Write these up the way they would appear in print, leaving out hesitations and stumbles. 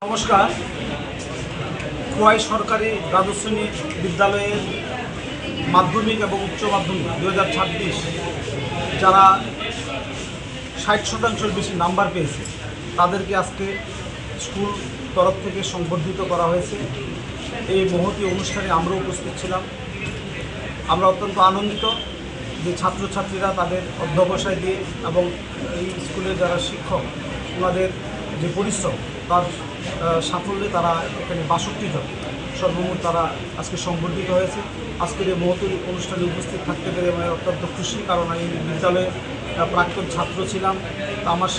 নমস্কার। খোয়াই সরকারি দ্বাদশ শ্রেণী বিদ্যালয়ের মাধ্যমিক এবং উচ্চ মাধ্যমিক 2026 যারা 60% বেশি নাম্বার পেয়েছে তাদেরকে আজকে স্কুল তরফ থেকে সংবর্ধিত করা হয়েছে। এই মহতী অনুষ্ঠানে আমরা উপস্থিত ছিলাম। আমরা অত্যন্ত আনন্দিত যে ছাত্রছাত্রীরা তাদের অধ্যবসায় দিয়ে এবং এই স্কুলের যারা শিক্ষক ওনাদের যে পরিশ্রম তার সাফল্যে তারা এখানে 62 জন সর্বমোট তারা আজকে সংবর্ধিত হয়েছে। আজকের এই মহতী অনুষ্ঠানে উপস্থিত থাকতে পেরে আমি অত্যন্ত খুশি, কারণ আমি বিদ্যালয়ের প্রাক্তন ছাত্র ছিলাম। তো আমার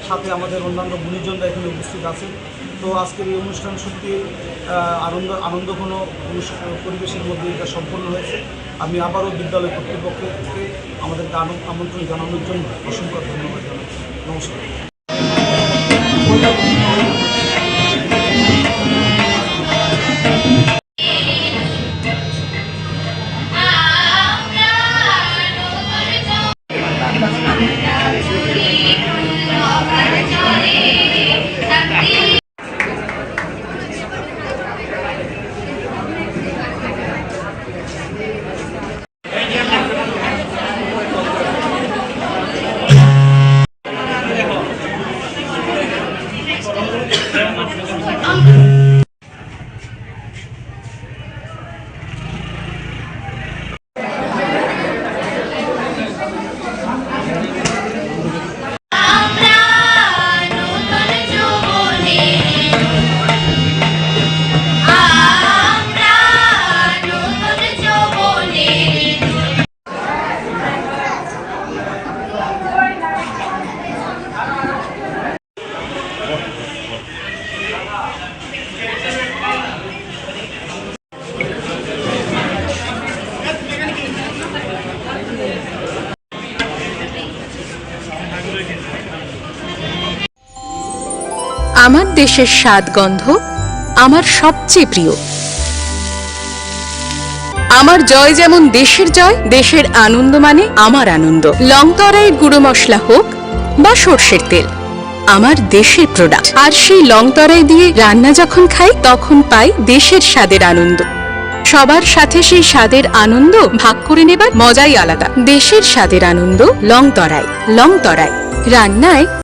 সাথে আমাদের অন্যান্য গুণীজনরা এখানে উপস্থিত আছেন। তো আজকের এই অনুষ্ঠান সত্যি আনন্দঘন পরিবেশের মধ্যে এটা সম্পন্ন হয়েছে। আমি আবারও বিদ্যালয় কর্তৃপক্ষকে আমাদেরকে আমন্ত্রণ জানানোর জন্য অসংখ্য ধন্যবাদ জানাই। নমস্কার। আমার দেশের স্বাদ গন্ধ আমার সবচেয়ে প্রিয়। আমার জয় যেমন দেশের জয়, দেশের আনন্দ মানে আমার আনন্দ। লংতরাইয়ের গুঁড়ো মশলা হোক বা সর্ষের তেল, আমার দেশের প্রোডাক্ট। আর সেই লংতরাই দিয়ে রান্না যখন খাই তখন পাই দেশের স্বাদের আনন্দ। সবার সাথে সেই স্বাদের আনন্দ ভাগ করে নেবার মজাই আলাদা। দেশের স্বাদের আনন্দ লংতরাই। লংতরাই রান্নায়